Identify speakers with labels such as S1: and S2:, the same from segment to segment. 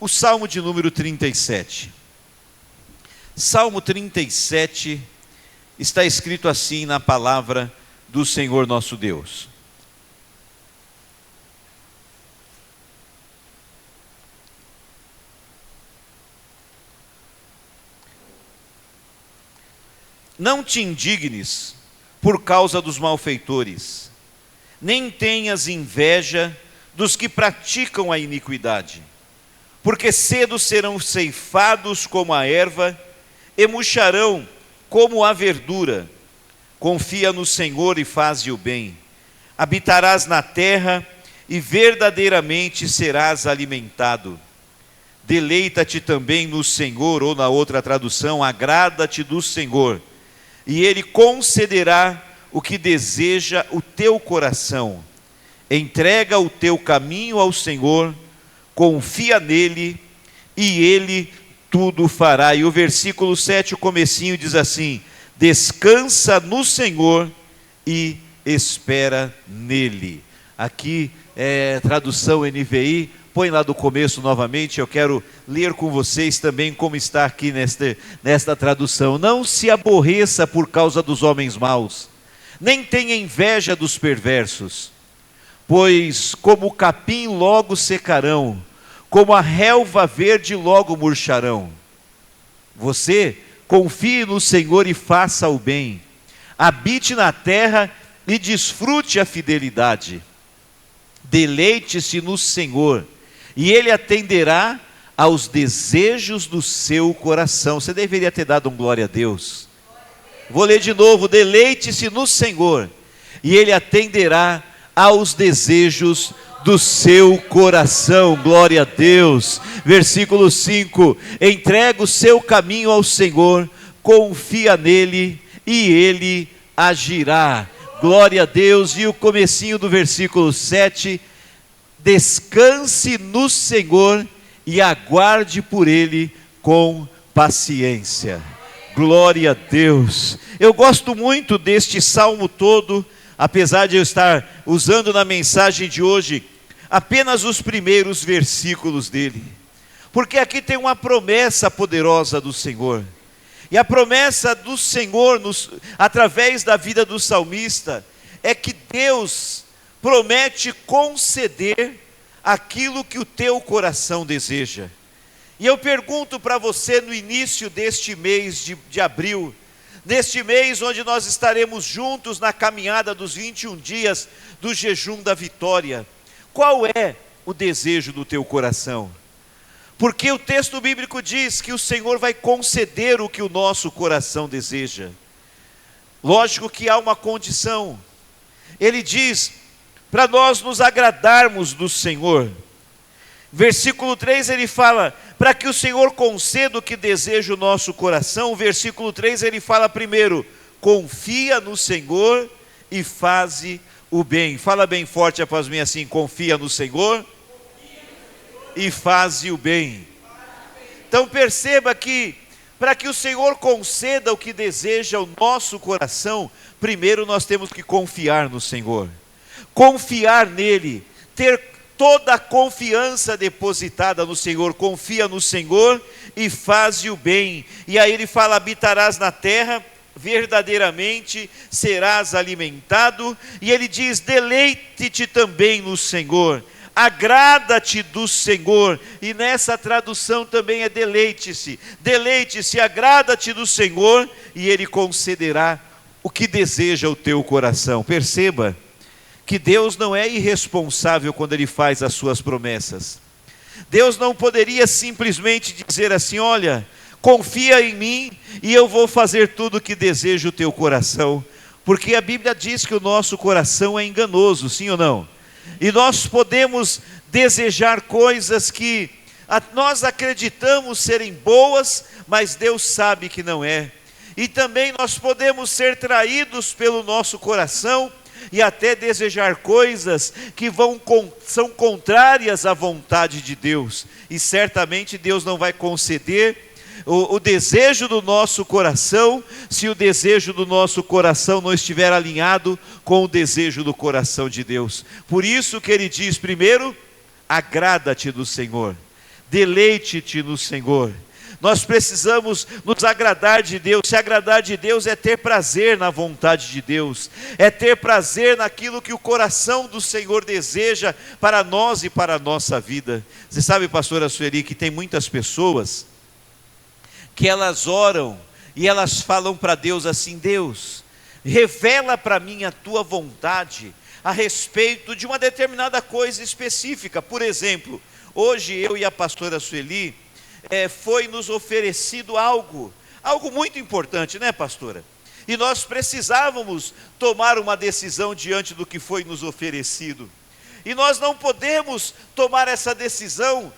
S1: o Salmo de número 37. Salmo 37 está escrito assim na palavra do Senhor nosso Deus. Não te indignes por causa dos malfeitores, nem tenhas inveja dos que praticam a iniquidade, porque cedo serão ceifados como a erva, e murcharão como a verdura. Confia no Senhor e faze o bem. Habitarás na terra e verdadeiramente serás alimentado. Deleita-te também no Senhor, ou na outra tradução, agrada-te do Senhor, e Ele concederá o que deseja o teu coração. Entrega o teu caminho ao Senhor, confia nele, e Ele tudo fará. E o versículo 7, o comecinho diz assim: descansa no Senhor e espera nele. Aqui é tradução NVI, põe lá do começo novamente, eu quero ler com vocês também como está aqui nesta tradução. Não se aborreça por causa dos homens maus, nem tenha inveja dos perversos, pois como o capim logo secarão, como a relva verde logo murcharão. Você confie no Senhor e faça o bem, habite na terra e desfrute a fidelidade. Deleite-se no Senhor, e Ele atenderá aos desejos do seu coração. Você deveria ter dado um glória a Deus. Vou ler de novo: deleite-se no Senhor, e Ele atenderá aos desejos do seu coração. Glória a Deus. Versículo 5: entrega o seu caminho ao Senhor, confia nele e Ele agirá. Glória a Deus. E o comecinho do versículo 7: descanse no Senhor e aguarde por Ele com paciência. Glória a Deus. Eu gosto muito deste salmo todo, apesar de eu estar usando na mensagem de hoje apenas os primeiros versículos dele, porque aqui tem uma promessa poderosa do Senhor. E a promessa do Senhor, através da vida do salmista, é que Deus promete conceder aquilo que o teu coração deseja. E eu pergunto para você no início deste mês de abril, neste mês onde nós estaremos juntos na caminhada dos 21 dias do jejum da vitória, qual é o desejo do teu coração? Porque o texto bíblico diz que o Senhor vai conceder o que o nosso coração deseja. Lógico que há uma condição. Ele diz para nós nos agradarmos do Senhor. Versículo 3 ele fala, para que o Senhor conceda o que deseja o nosso coração. O versículo 3 ele fala primeiro: confia no Senhor e faze o bem. Fala bem forte após mim assim: confia no Senhor e faze o bem. Então perceba que para que o Senhor conceda o que deseja o nosso coração, primeiro nós temos que confiar no Senhor, confiar nele, ter toda a confiança depositada no Senhor. Confia no Senhor e faze o bem. E aí ele fala: habitarás na terra, verdadeiramente serás alimentado. E ele diz: deleite-te também no Senhor, agrada-te do Senhor. E nessa tradução também é deleite-se, deleite-se, agrada-te do Senhor, e Ele concederá o que deseja o teu coração. Perceba que Deus não é irresponsável quando Ele faz as suas promessas. Deus não poderia simplesmente dizer assim: olha, confia em mim e eu vou fazer tudo o que deseja o teu coração. Porque a Bíblia diz que o nosso coração é enganoso, sim ou não? E nós podemos desejar coisas que nós acreditamos serem boas, mas Deus sabe que não é. E também nós podemos ser traídos pelo nosso coração e até desejar coisas que são contrárias à vontade de Deus. E certamente Deus não vai conceder o desejo do nosso coração, se o desejo do nosso coração não estiver alinhado com o desejo do coração de Deus. Por isso que ele diz primeiro: agrada-te do Senhor, Deleite-te no Senhor. Nós precisamos nos agradar de Deus. Se agradar de Deus é ter prazer na vontade de Deus, é ter prazer naquilo que o coração do Senhor deseja para nós e para a nossa vida. Você sabe, pastora Sueli, que tem muitas pessoas que elas oram e elas falam para Deus assim: Deus, revela para mim a tua vontade a respeito de uma determinada coisa específica. Por exemplo, hoje eu e a pastora Sueli, foi nos oferecido algo muito importante, né, pastora? E nós precisávamos tomar uma decisão diante do que foi nos oferecido. E nós não podemos tomar essa decisão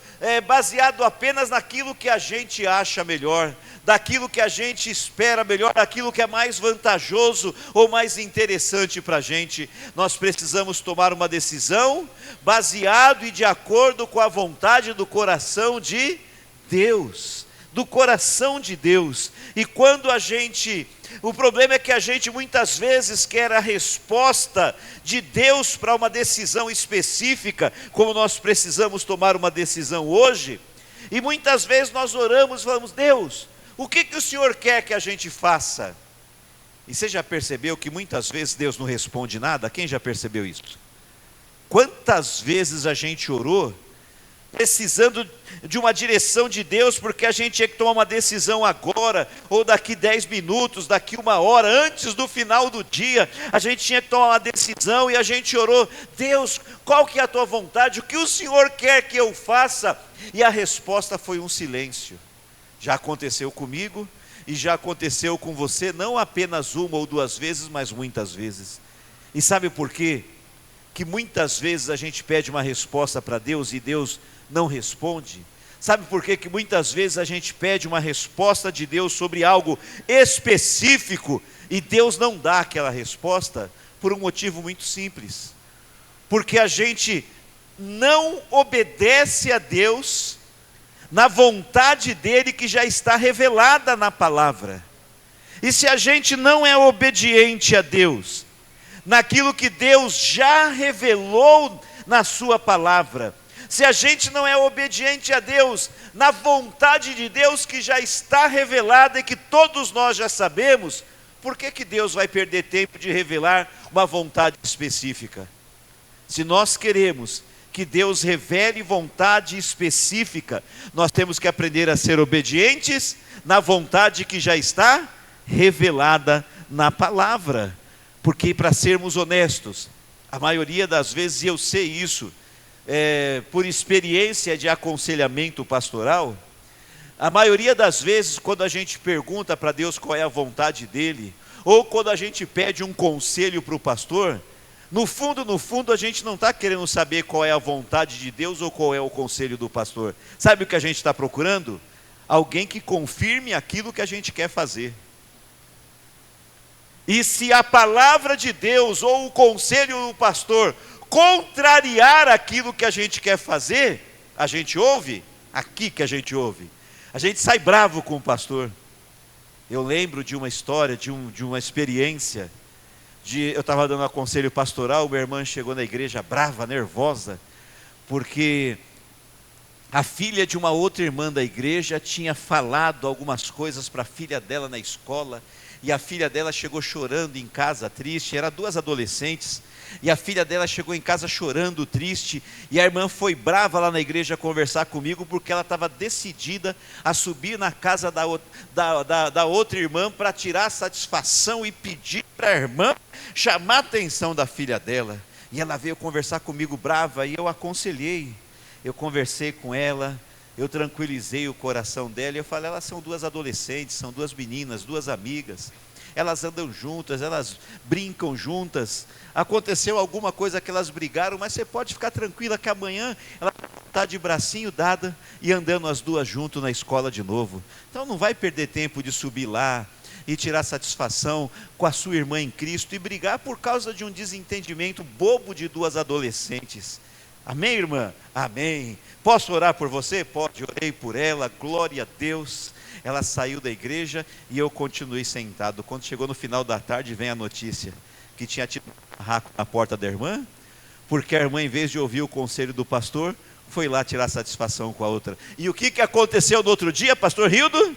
S1: baseado apenas naquilo que a gente acha melhor, daquilo que a gente espera melhor, daquilo que é mais vantajoso ou mais interessante para a gente. Nós precisamos tomar uma decisão baseado e de acordo com a vontade do coração de Deus, do coração de Deus. E quando o problema é que a gente muitas vezes quer a resposta de Deus para uma decisão específica, como nós precisamos tomar uma decisão hoje, e muitas vezes nós oramos e falamos: Deus, o que o Senhor quer que a gente faça? E você já percebeu que muitas vezes Deus não responde nada? Quem já percebeu isso? Quantas vezes a gente orou precisando de uma direção de Deus, porque a gente tinha que tomar uma decisão agora, ou daqui 10 minutos, daqui 1 hora, antes do final do dia, a gente tinha que tomar uma decisão, e a gente orou: Deus, qual que é a tua vontade, o que o Senhor quer que eu faça? E a resposta foi um silêncio. Já aconteceu comigo, e já aconteceu com você, não apenas 1 ou 2 vezes, mas muitas vezes. E sabe por quê? Que muitas vezes a gente pede uma resposta para Deus e Deus não responde? Sabe por quê? Que muitas vezes a gente pede uma resposta de Deus sobre algo específico e Deus não dá aquela resposta? Por um motivo muito simples: porque a gente não obedece a Deus na vontade dele, que já está revelada na palavra. E se a gente não é obediente a Deus naquilo que Deus já revelou na sua palavra, se a gente não é obediente a Deus na vontade de Deus que já está revelada e que todos nós já sabemos, por que Deus vai perder tempo de revelar uma vontade específica? Se nós queremos que Deus revele vontade específica, nós temos que aprender a ser obedientes na vontade que já está revelada na palavra. Porque, para sermos honestos, a maioria das vezes, e eu sei isso, por experiência de aconselhamento pastoral, a maioria das vezes, quando a gente pergunta para Deus qual é a vontade dele, ou quando a gente pede um conselho para o pastor, no fundo a gente não está querendo saber qual é a vontade de Deus ou qual é o conselho do pastor. Sabe o que a gente está procurando? Alguém que confirme aquilo que a gente quer fazer. E se a palavra de Deus ou o conselho do pastor contrariar aquilo que a gente quer fazer, a gente ouve, aqui que a gente ouve, a gente sai bravo com o pastor. Eu lembro de uma história, de uma experiência, eu estava dando um conselho pastoral, minha irmã chegou na igreja brava, nervosa, porque a filha de uma outra irmã da igreja tinha falado algumas coisas para a filha dela na escola, e a filha dela chegou chorando em casa, triste. Eram 2 adolescentes, e a filha dela chegou em casa chorando, triste, e a irmã foi brava lá na igreja conversar comigo, porque ela estava decidida a subir na casa da outra irmã para tirar satisfação e pedir para a irmã chamar a atenção da filha dela. E ela veio conversar comigo brava, e eu aconselhei, eu conversei com ela, eu tranquilizei o coração dela, e eu falei: elas são 2 adolescentes, são 2 meninas, 2 amigas, elas andam juntas, elas brincam juntas, aconteceu alguma coisa que elas brigaram, mas você pode ficar tranquila que amanhã ela está de bracinho dada e andando as 2 juntas na escola de novo. Então não vai perder tempo de subir lá e tirar satisfação com a sua irmã em Cristo e brigar por causa de um desentendimento bobo de 2 adolescentes. Amém, irmã? Amém. Posso orar por você? Pode. Orei por ela, glória a Deus. Ela saiu da igreja e eu continuei sentado. Quando chegou no final da tarde, vem a notícia que tinha tido um barraco na porta da irmã, porque a irmã, em vez de ouvir o conselho do pastor, foi lá tirar satisfação com a outra. E o que aconteceu no outro dia, pastor Rildo?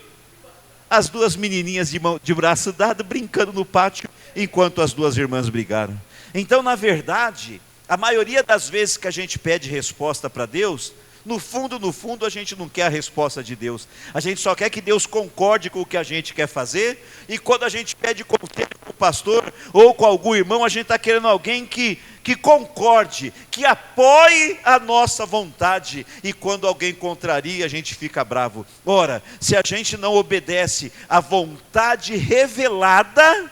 S1: As duas menininhas de braço dado brincando no pátio, enquanto as duas irmãs brigaram. Então, na verdade, a maioria das vezes que a gente pede resposta para Deus, no fundo, a gente não quer a resposta de Deus. A gente só quer que Deus concorde com o que a gente quer fazer. E quando a gente pede conselho com o pastor ou com algum irmão, a gente está querendo alguém que concorde, que apoie a nossa vontade. E quando alguém contraria, a gente fica bravo. Ora, se a gente não obedece à vontade revelada,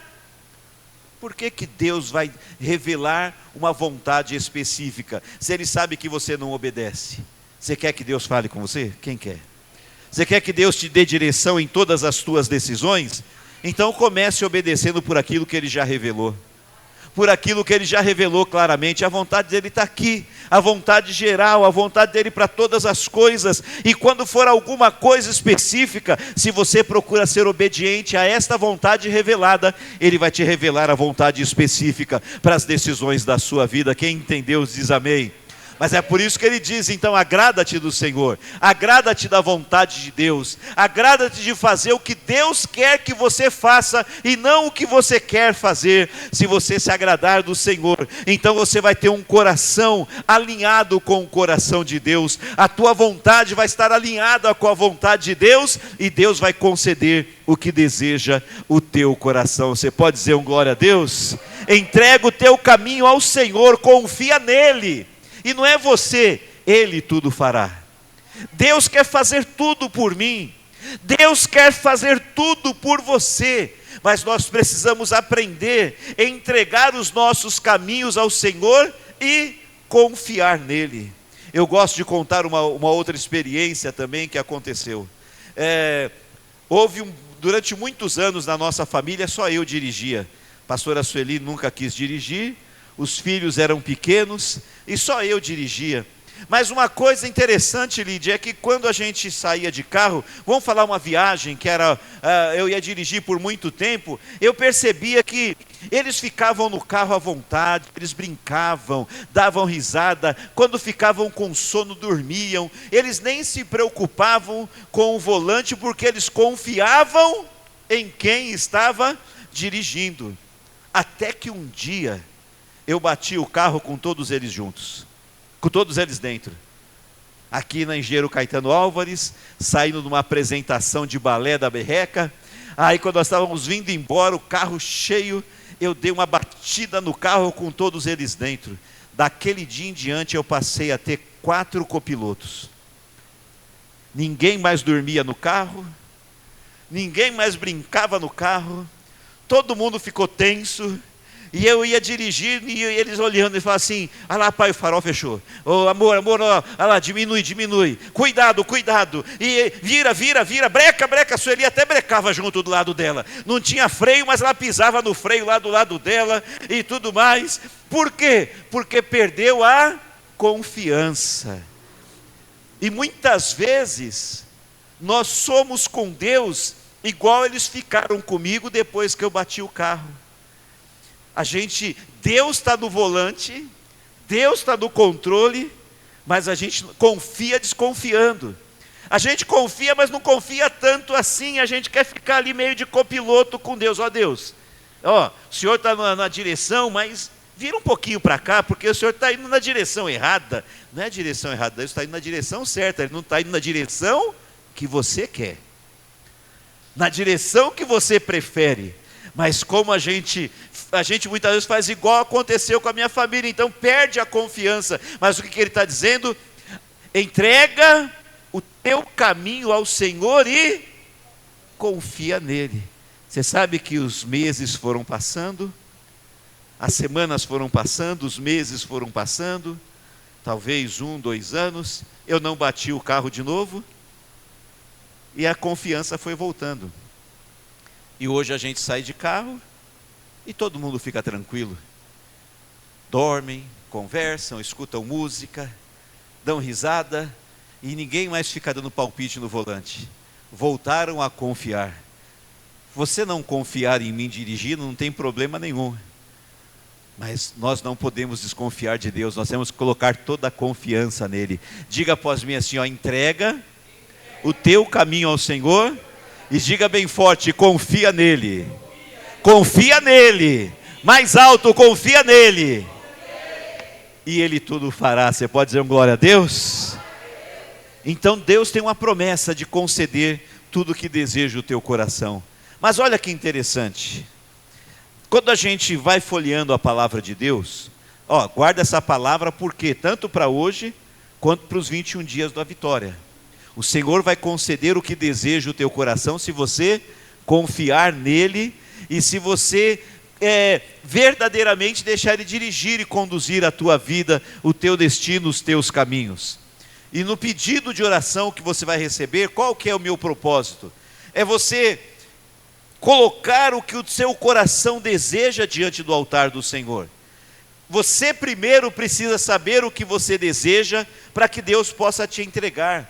S1: por que Deus vai revelar uma vontade específica, se Ele sabe que você não obedece? Você quer que Deus fale com você? Quem quer? Você quer que Deus te dê direção em todas as tuas decisões? Então comece obedecendo por aquilo que Ele já revelou. Por aquilo que Ele já revelou claramente. A vontade dEle está aqui. A vontade geral, a vontade dEle para todas as coisas. E quando for alguma coisa específica, se você procura ser obediente a esta vontade revelada, Ele vai te revelar a vontade específica para as decisões da sua vida. Quem entendeu diz amém. Mas é por isso que ele diz, então, agrada-te do Senhor, agrada-te da vontade de Deus, agrada-te de fazer o que Deus quer que você faça e não o que você quer fazer. Se você se agradar do Senhor, então você vai ter um coração alinhado com o coração de Deus, a tua vontade vai estar alinhada com a vontade de Deus e Deus vai conceder o que deseja o teu coração. Você pode dizer um glória a Deus? Entrega o teu caminho ao Senhor, confia nele. E não é você, Ele tudo fará. Deus quer fazer tudo por mim. Deus quer fazer tudo por você. Mas nós precisamos aprender a entregar os nossos caminhos ao Senhor e confiar nele. Eu gosto de contar uma outra experiência também que aconteceu. Durante muitos anos na nossa família, só eu dirigia. A pastora Sueli nunca quis dirigir. Os filhos eram pequenos e só eu dirigia. Mas uma coisa interessante, Lídia, é que quando a gente saía de carro, vamos falar uma viagem que eu ia dirigir por muito tempo, eu percebia que eles ficavam no carro à vontade, eles brincavam, davam risada, quando ficavam com sono dormiam, eles nem se preocupavam com o volante porque eles confiavam em quem estava dirigindo. Até que um dia eu bati o carro com todos eles juntos, com todos eles dentro, aqui na Engenheiro Caetano Álvares, saindo de uma apresentação de balé da Berreca. Aí quando nós estávamos vindo embora, o carro cheio, eu dei uma batida no carro com todos eles dentro. Daquele dia em diante eu passei a ter 4 copilotos. Ninguém mais dormia no carro, ninguém mais brincava no carro, todo mundo ficou tenso. E eu ia dirigir e eles olhando e falavam assim: ah lá pai, o farol fechou, amor, ó, ah lá, diminui, cuidado, e vira, breca, a Sueli até brecava junto do lado dela, não tinha freio, mas ela pisava no freio lá do lado dela e tudo mais. Por quê? Porque perdeu a confiança. E muitas vezes nós somos com Deus igual eles ficaram comigo depois que eu bati o carro. Deus está no volante, Deus está no controle, mas a gente confia desconfiando. A gente confia, mas não confia tanto assim, a gente quer ficar ali meio de copiloto com Deus. Ó Deus, o Senhor está na direção, mas vira um pouquinho para cá, porque o Senhor está indo na direção errada. Não é a direção errada, Deus está indo na direção certa, Ele não está indo na direção que você quer, na direção que você prefere. Mas como a gente muitas vezes faz igual aconteceu com a minha família, então perde a confiança. Mas o que ele está dizendo? Entrega o teu caminho ao Senhor e confia nele. Você sabe que os meses foram passando, as semanas foram passando, os meses foram passando, talvez 1, 2 anos, eu não bati o carro de novo, e a confiança foi voltando. E hoje a gente sai de carro e todo mundo fica tranquilo. Dormem, conversam, escutam música, dão risada e ninguém mais fica dando palpite no volante. Voltaram a confiar. Você não confiar em mim dirigindo não tem problema nenhum. Mas nós não podemos desconfiar de Deus, nós temos que colocar toda a confiança nele. Diga após mim assim, ó, entrega o teu caminho ao Senhor e diga bem forte, confia nele. Confia nele. Mais alto, confia nele. E ele tudo fará. Você pode dizer um glória a Deus? Então Deus tem uma promessa de conceder tudo o que deseja o teu coração. Mas olha que interessante. Quando a gente vai folheando a palavra de Deus, ó, guarda essa palavra porque tanto para hoje quanto para os 21 dias da vitória. O Senhor vai conceder o que deseja o teu coração se você confiar nele e se você verdadeiramente deixar ele dirigir e conduzir a tua vida, o teu destino, os teus caminhos. E no pedido de oração que você vai receber, qual que é o meu propósito? É você colocar o que o seu coração deseja diante do altar do Senhor. Você primeiro precisa saber o que você deseja para que Deus possa te entregar.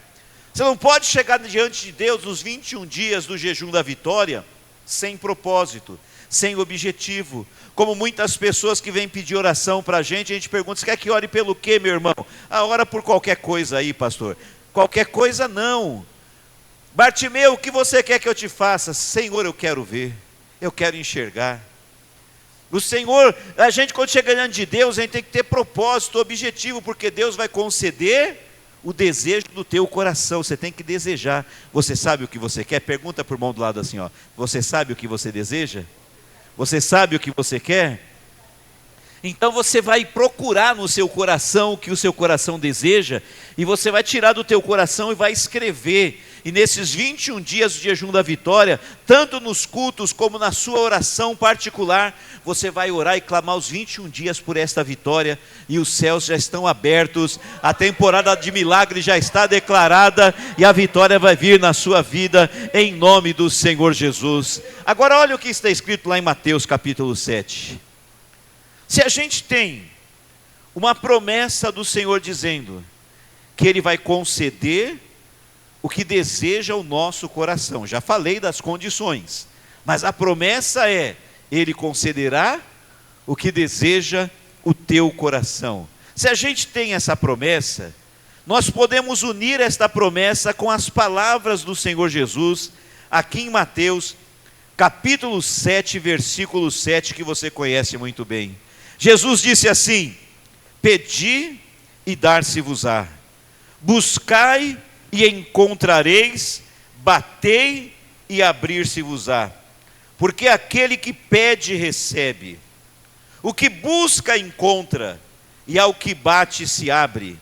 S1: Você não pode chegar diante de Deus nos 21 dias do jejum da vitória sem propósito, sem objetivo. Como muitas pessoas que vêm pedir oração para a gente pergunta, você quer que ore pelo quê, meu irmão? Ora por qualquer coisa aí, pastor. Qualquer coisa não. Bartimeu, o que você quer que eu te faça? Senhor, eu quero ver, eu quero enxergar. O Senhor, a gente quando chega diante de Deus, a gente tem que ter propósito, objetivo, porque Deus vai conceder o desejo do teu coração. Você tem que desejar. Você sabe o que você quer? Pergunta para o irmão do lado assim, ó. Você sabe o que você deseja? Você sabe o que você quer? Então você vai procurar no seu coração o que o seu coração deseja, e você vai tirar do teu coração e vai escrever. E nesses 21 dias do jejum da vitória, tanto nos cultos como na sua oração particular, você vai orar e clamar os 21 dias por esta vitória, e os céus já estão abertos, a temporada de milagre já está declarada, e a vitória vai vir na sua vida, em nome do Senhor Jesus. Agora olha o que está escrito lá em Mateus capítulo 7. Se a gente tem uma promessa do Senhor dizendo que Ele vai conceder o que deseja o nosso coração, já falei das condições, mas a promessa é, Ele concederá o que deseja o teu coração. Se a gente tem essa promessa, nós podemos unir esta promessa com as palavras do Senhor Jesus, aqui em Mateus, capítulo 7, versículo 7, que você conhece muito bem. Jesus disse assim, pedi e dar-se-vos-á, buscai e encontrareis, batei e abrir-se-vos-á, porque aquele que pede recebe, o que busca encontra, e ao que bate se abre.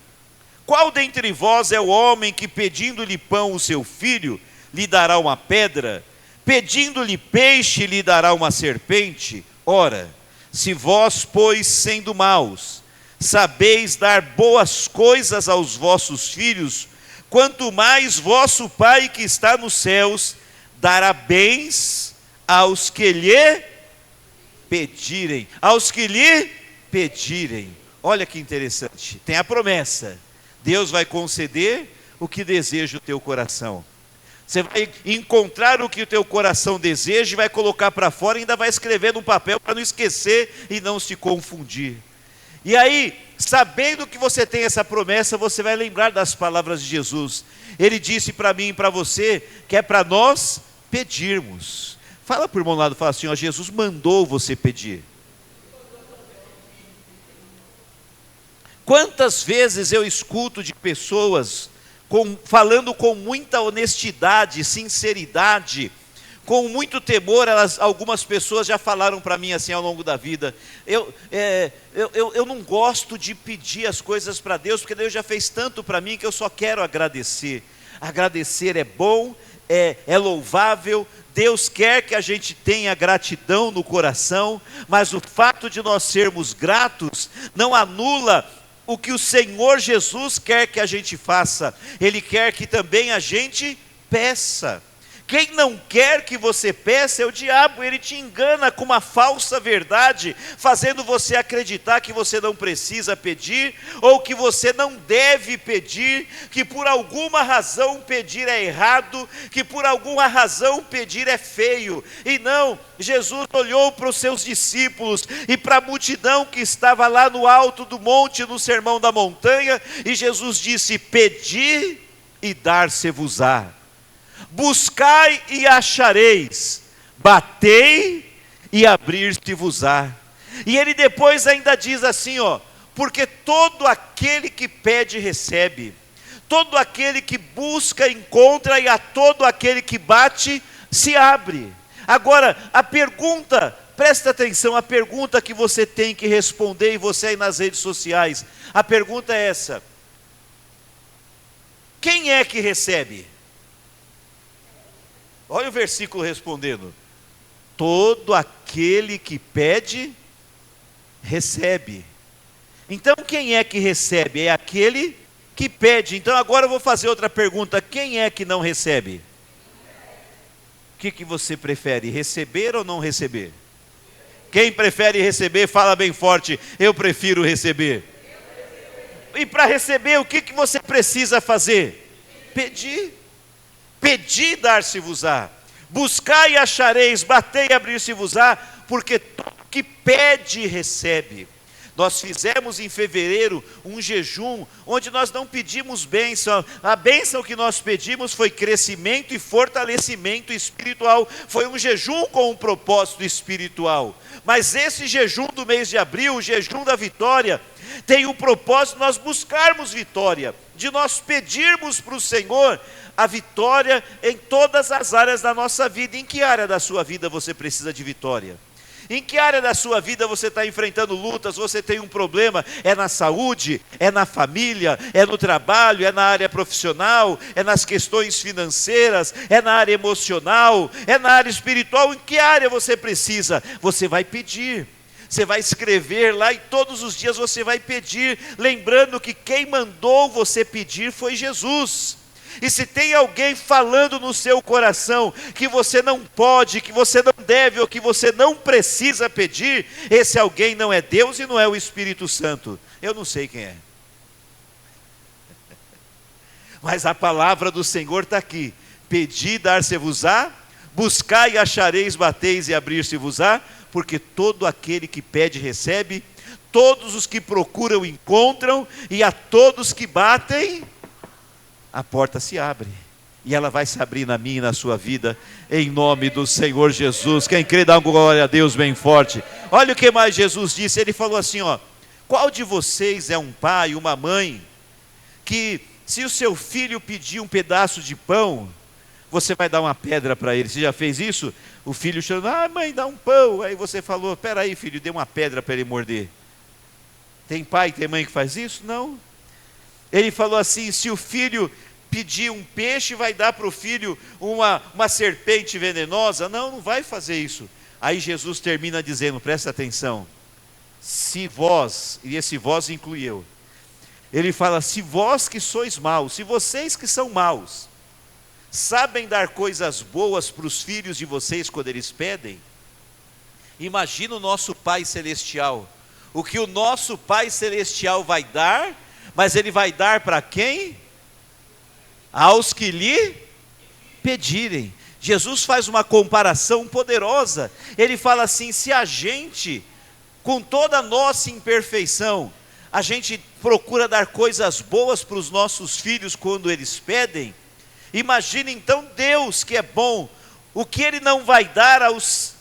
S1: Qual dentre vós é o homem que pedindo-lhe pão o seu filho, lhe dará uma pedra? Pedindo-lhe peixe, lhe dará uma serpente? Ora, se vós, pois, sendo maus, sabeis dar boas coisas aos vossos filhos, quanto mais vosso Pai que está nos céus, dará bens aos que lhe pedirem. Aos que lhe pedirem. Olha que interessante, tem a promessa. Deus vai conceder o que deseja o teu coração. Você vai encontrar o que o teu coração deseja e vai colocar para fora e ainda vai escrever num papel para não esquecer e não se confundir. E aí, sabendo que você tem essa promessa, você vai lembrar das palavras de Jesus. Ele disse para mim e para você que é para nós pedirmos. Fala para o irmão do lado, fala assim, ó, Jesus mandou você pedir. Quantas vezes eu escuto de pessoas falando com muita honestidade, sinceridade, com muito temor, algumas pessoas já falaram para mim assim ao longo da vida, eu não gosto de pedir as coisas para Deus, porque Deus já fez tanto para mim que eu só quero agradecer. Agradecer é bom, é louvável, Deus quer que a gente tenha gratidão no coração, mas o fato de nós sermos gratos não anula o que o Senhor Jesus quer que a gente faça. Ele quer que também a gente peça. Quem não quer que você peça é o diabo. Ele te engana com uma falsa verdade, fazendo você acreditar que você não precisa pedir, ou que você não deve pedir, que por alguma razão pedir é errado, que por alguma razão pedir é feio. E não, Jesus olhou para os seus discípulos e para a multidão que estava lá no alto do monte, no sermão da montanha, e Jesus disse: pedi e dar-se-vos-á. Buscai e achareis, batei e abrir-se-vos-á. E ele depois ainda diz assim, porque todo aquele que pede recebe, todo aquele que busca encontra, e a todo aquele que bate se abre. Agora, a pergunta, presta atenção, a pergunta que você tem que responder, e você aí nas redes sociais, a pergunta é essa: quem é que recebe? Olha o versículo respondendo: todo aquele que pede, recebe. Então quem é que recebe? É aquele que pede. Então agora eu vou fazer outra pergunta: quem é que não recebe? O que você prefere, receber ou não receber? Quem prefere receber, fala bem forte: eu prefiro receber. E para receber, o que você precisa fazer? Pedir. Pedi, dar-se-vos-á. Buscai e achareis, batei e abrir-se-vos-á, porque todo que pede, recebe. Nós fizemos em fevereiro um jejum, onde nós não pedimos bênção. A bênção que nós pedimos foi crescimento e fortalecimento espiritual. Foi um jejum com um propósito espiritual. Mas esse jejum do mês de abril, o jejum da vitória, tem o propósito de nós buscarmos vitória, de nós pedirmos para o Senhor a vitória em todas as áreas da nossa vida. Em que área da sua vida você precisa de vitória? Em que área da sua vida você está enfrentando lutas, você tem um problema? É na saúde, é na família, é no trabalho, é na área profissional, é nas questões financeiras, é na área emocional, é na área espiritual? Em que área você precisa? Você vai pedir. Você vai escrever lá e todos os dias você vai pedir, lembrando que quem mandou você pedir foi Jesus. E se tem alguém falando no seu coração que você não pode, que você não deve ou que você não precisa pedir, esse alguém não é Deus e não é o Espírito Santo. Eu não sei quem é. Mas a palavra do Senhor está aqui: pedi, dar-se-vos-á, buscai e achareis, bateis e abrir-se-vos-á, porque todo aquele que pede recebe, todos os que procuram encontram, e a todos que batem, a porta se abre. E ela vai se abrir na minha e na sua vida, em nome do Senhor Jesus. Quem crê, dá uma glória a Deus bem forte. Olha o que mais Jesus disse. Ele falou assim, qual de vocês é um pai, uma mãe, que se o seu filho pedir um pedaço de pão, você vai dar uma pedra para ele? Você já fez isso? O filho chama: mãe, dá um pão. Aí você falou: espera aí, filho, dê uma pedra para ele morder. Tem pai, tem mãe que faz isso? Não. Ele falou assim: se o filho pedir um peixe, vai dar para o filho uma serpente venenosa? Não, não vai fazer isso. Aí Jesus termina dizendo, presta atenção: se vós, e esse vós inclui eu, ele fala: se vós que sois maus, se vocês que são maus, sabem dar coisas boas para os filhos de vocês quando eles pedem, imagina o nosso Pai Celestial, o que o nosso Pai Celestial vai dar, mas Ele vai dar para quem? Aos que lhe pedirem. Jesus faz uma comparação poderosa. Ele fala assim: se a gente, com toda a nossa imperfeição, a gente procura dar coisas boas para os nossos filhos quando eles pedem, imagine então Deus, que é bom, o que Ele não vai dar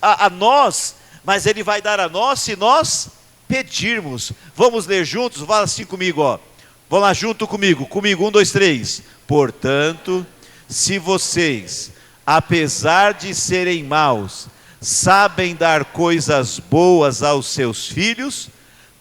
S1: a nós, mas Ele vai dar a nós se nós pedirmos. Vamos ler juntos? Fala assim comigo, vão lá junto comigo, 1, 2, 3. Portanto, se vocês, apesar de serem maus, sabem dar coisas boas aos seus filhos,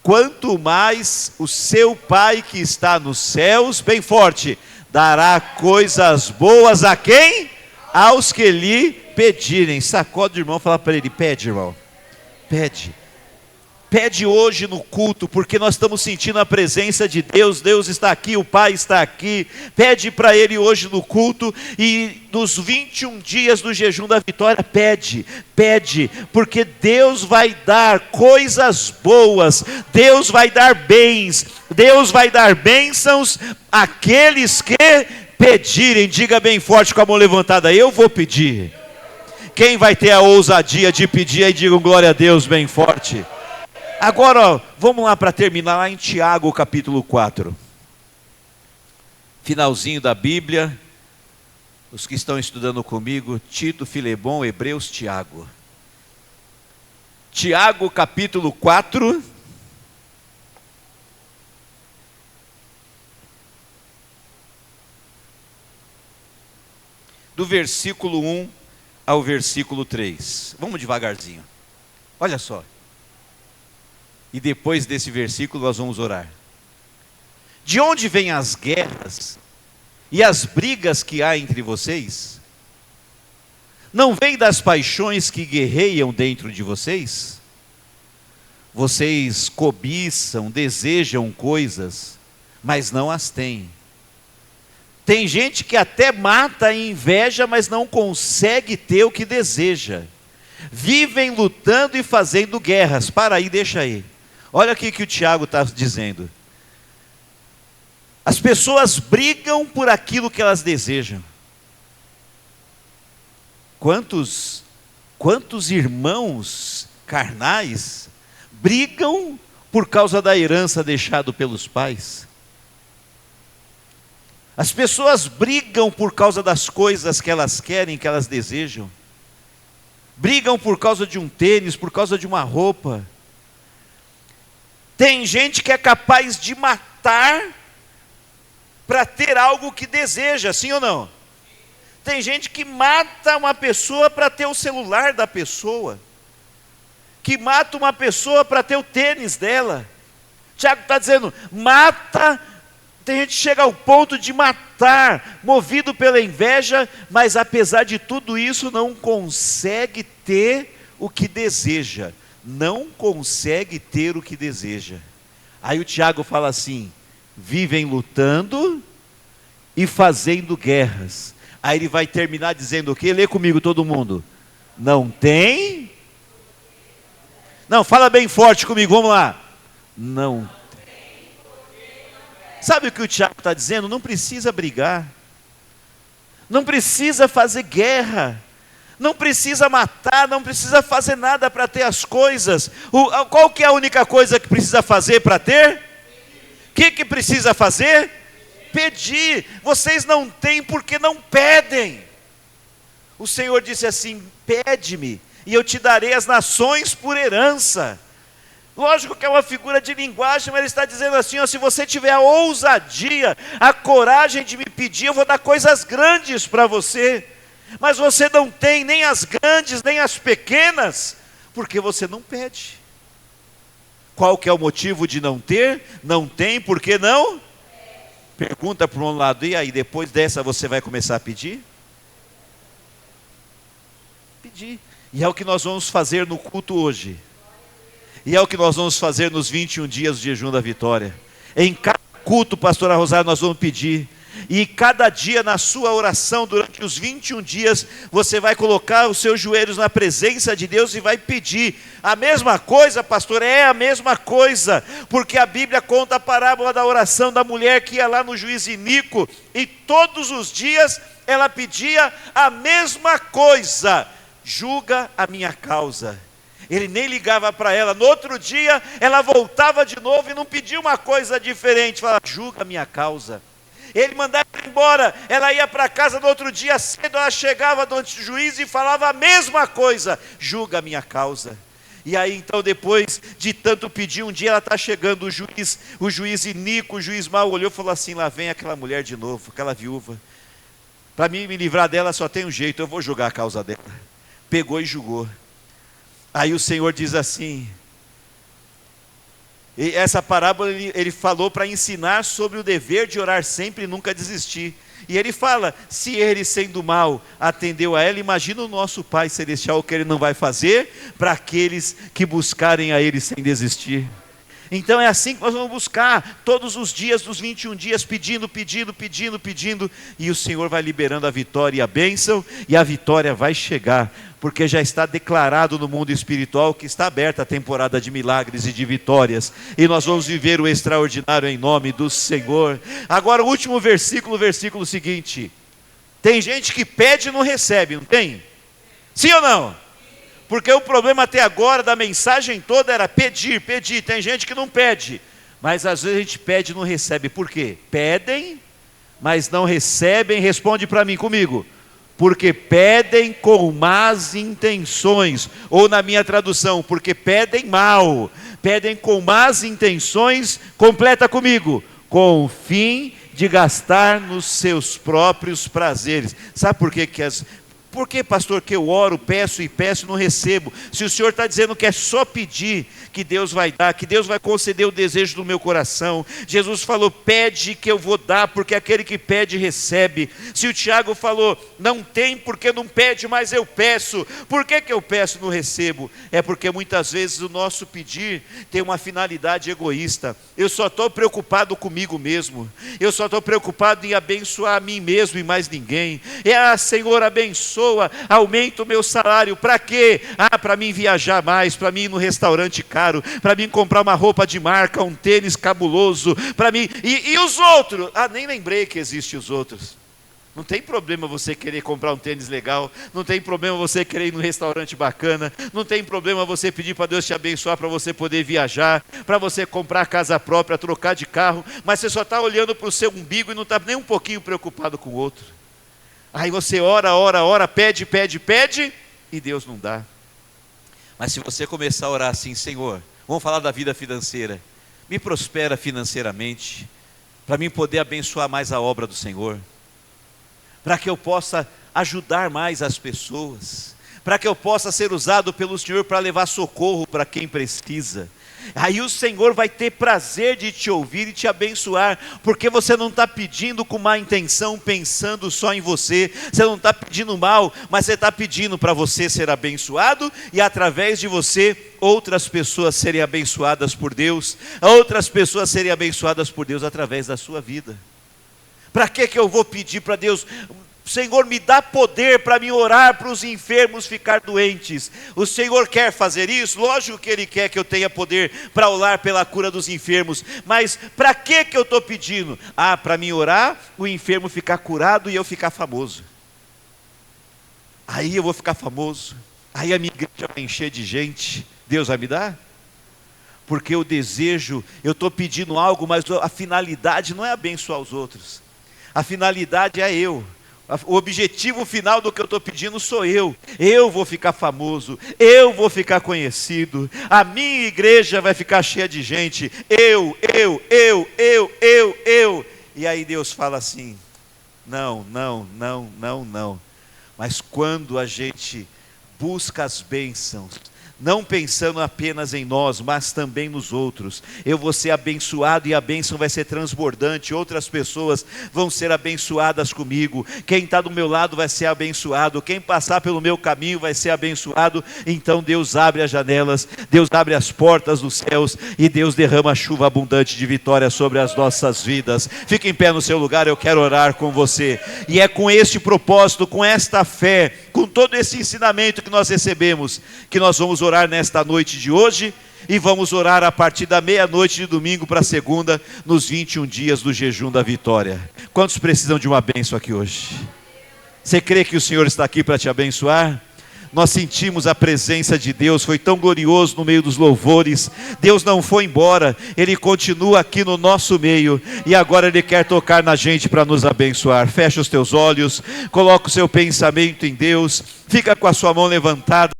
S1: quanto mais o seu Pai que está nos céus, bem forte, dará coisas boas a quem? Aos que lhe pedirem. Sacode o irmão, fala para ele: pede, irmão, pede. Pede hoje no culto, porque nós estamos sentindo a presença de Deus. Deus está aqui, o Pai está aqui. Pede para Ele hoje no culto. E nos 21 dias do jejum da vitória, pede, porque Deus vai dar coisas boas, Deus vai dar bens, Deus vai dar bênçãos àqueles que pedirem. Diga bem forte com a mão levantada: eu vou pedir. Quem vai ter a ousadia de pedir aí, digam glória a Deus bem forte. Agora, ó, vamos lá para terminar, lá em Tiago capítulo 4. Finalzinho da Bíblia. Os que estão estudando comigo, Tito, Filemão, Hebreus, Tiago. Tiago capítulo 4. Do versículo 1 ao versículo 3. Vamos devagarzinho. Olha só. E depois desse versículo nós vamos orar. De onde vêm as guerras e as brigas que há entre vocês? Não vem das paixões que guerreiam dentro de vocês? Vocês cobiçam, desejam coisas, mas não as têm. Tem gente que até mata a inveja, mas não consegue ter o que deseja. Vivem lutando e fazendo guerras. Para aí, deixa aí. Olha aqui que o Tiago está dizendo. As pessoas brigam por aquilo que elas desejam. Quantos irmãos carnais brigam por causa da herança deixada pelos pais? As pessoas brigam por causa das coisas que elas querem, que elas desejam. Brigam por causa de um tênis, por causa de uma roupa. Tem gente que é capaz de matar para ter algo que deseja, sim ou não? Tem gente que mata uma pessoa para ter o celular da pessoa, que mata uma pessoa para ter o tênis dela. Tiago está dizendo, mata. Tem gente que chega ao ponto de matar, movido pela inveja, mas apesar de tudo isso não consegue ter o que deseja. Não consegue ter o que deseja. Aí o Tiago fala assim, vivem lutando e fazendo guerras. Aí ele vai terminar dizendo o quê? Lê comigo todo mundo. Não tem? Não, fala bem forte comigo, vamos lá. Não. Sabe o que o Tiago está dizendo? Não precisa brigar. Não precisa fazer guerra. Não precisa matar, não precisa fazer nada para ter as coisas. Qual que é a única coisa que precisa fazer para ter? O que precisa fazer? Pedir. Vocês não têm porque não pedem. O Senhor disse assim, pede-me e eu te darei as nações por herança. Lógico que é uma figura de linguagem, mas ele está dizendo assim, ó, se você tiver a ousadia, a coragem de me pedir, eu vou dar coisas grandes para você. Mas você não tem nem as grandes, nem as pequenas, porque você não pede. Qual que é o motivo de não ter? Não tem, por que não? Pergunta para um lado, e aí, depois dessa você vai começar a pedir? Pedir. E é o que nós vamos fazer no culto hoje. E é o que nós vamos fazer nos 21 dias do jejum da vitória. Em cada culto, pastora Rosário, nós vamos pedir. E cada dia na sua oração, durante os 21 dias, você vai colocar os seus joelhos na presença de Deus e vai pedir. A mesma coisa, pastor, é a mesma coisa, porque a Bíblia conta a parábola da oração da mulher que ia lá no juiz iníquo, e todos os dias ela pedia a mesma coisa: julga a minha causa. Ele nem ligava para ela. No outro dia ela voltava de novo e não pedia uma coisa diferente, falava: julga a minha causa. Ele mandava ela embora, ela ia para casa no outro dia cedo, ela chegava do juiz e falava a mesma coisa: julga a minha causa. E aí então, depois de tanto pedir, um dia ela está chegando, o juiz iníquo, o juiz mau, olhou e falou assim: lá vem aquela mulher de novo, aquela viúva. Para mim me livrar dela só tem um jeito, eu vou julgar a causa dela. Pegou e julgou. Aí o Senhor diz assim: E essa parábola ele falou para ensinar sobre o dever de orar sempre e nunca desistir. E ele fala, se ele sendo mal atendeu a ela, imagina o nosso Pai Celestial, o que ele não vai fazer para aqueles que buscarem a ele sem desistir. Então é assim que nós vamos buscar, todos os dias dos 21 dias, pedindo, e o Senhor vai liberando a vitória e a bênção, e a vitória vai chegar, porque já está declarado no mundo espiritual que está aberta a temporada de milagres e de vitórias, e nós vamos viver o extraordinário em nome do Senhor. Agora o último versículo, o versículo seguinte, tem gente que pede e não recebe, não tem? Sim ou não? Porque o problema até agora da mensagem toda era pedir, tem gente que não pede, mas às vezes a gente pede e não recebe, por quê? Pedem, mas não recebem, responde para mim comigo, porque pedem com más intenções, ou na minha tradução, porque pedem mal, pedem com más intenções, completa comigo, com o fim de gastar nos seus próprios prazeres. Sabe por quê Por que, pastor, que eu oro, peço e não recebo? Se o Senhor está dizendo que é só pedir, que Deus vai dar, que Deus vai conceder o desejo do meu coração. Jesus falou, pede que eu vou dar, porque aquele que pede recebe. Se o Tiago falou, não tem porque não pede, mas eu peço. Por que eu peço e não recebo? É porque muitas vezes o nosso pedir tem uma finalidade egoísta. Eu só estou preocupado comigo mesmo. Eu só estou preocupado em abençoar a mim mesmo e mais ninguém. Senhor, abençoa. Aumenta o meu salário, para quê? Para mim viajar mais, para mim ir no restaurante caro, para mim comprar uma roupa de marca, um tênis cabuloso, para mim, e os outros? Nem lembrei que existem os outros. Não tem problema você querer comprar um tênis legal, não tem problema você querer ir num restaurante bacana, não tem problema você pedir para Deus te abençoar para você poder viajar, para você comprar casa própria, trocar de carro, mas você só está olhando para o seu umbigo e não está nem um pouquinho preocupado com o outro. Aí você ora, pede, e Deus não dá. Mas se você começar a orar assim, Senhor, vamos falar da vida financeira, me prospera financeiramente, para mim poder abençoar mais a obra do Senhor, para que eu possa ajudar mais as pessoas, para que eu possa ser usado pelo Senhor para levar socorro para quem precisa. Aí o Senhor vai ter prazer de te ouvir e te abençoar, porque você não está pedindo com má intenção, pensando só em você, você não está pedindo mal, mas você está pedindo para você ser abençoado, e através de você, outras pessoas serem abençoadas por Deus, outras pessoas serem abençoadas por Deus através da sua vida. Para que eu vou pedir para Deus? Senhor, me dá poder para me orar para os enfermos ficar doentes. O Senhor quer fazer isso? Lógico que Ele quer que eu tenha poder para orar pela cura dos enfermos, mas para que eu estou pedindo? Para mim orar, o enfermo ficar curado e eu ficar famoso. Aí eu vou ficar famoso, aí a minha igreja vai encher de gente, Deus vai me dar? Porque eu desejo, eu estou pedindo algo, mas a finalidade não é abençoar os outros, a finalidade é eu. O objetivo final do que eu estou pedindo sou eu vou ficar famoso, eu vou ficar conhecido, a minha igreja vai ficar cheia de gente, eu, e aí Deus fala assim, não, mas quando a gente busca as bênçãos, não pensando apenas em nós, mas também nos outros, eu vou ser abençoado e a bênção vai ser transbordante, outras pessoas vão ser abençoadas comigo, quem está do meu lado vai ser abençoado, quem passar pelo meu caminho vai ser abençoado. Então Deus abre as janelas, Deus abre as portas dos céus, e Deus derrama a chuva abundante de vitória sobre as nossas vidas. Fique em pé no seu lugar, eu quero orar com você, e é com este propósito, com esta fé, com todo esse ensinamento que nós recebemos, que nós vamos orar nesta noite de hoje, e vamos orar a partir da meia-noite de domingo para segunda, nos 21 dias do jejum da vitória. Quantos precisam de uma bênção aqui hoje? Você crê que o Senhor está aqui para te abençoar? Nós sentimos a presença de Deus, foi tão glorioso no meio dos louvores. Deus não foi embora, Ele continua aqui no nosso meio, e agora Ele quer tocar na gente para nos abençoar. Fecha os teus olhos, coloca o seu pensamento em Deus, fica com a sua mão levantada.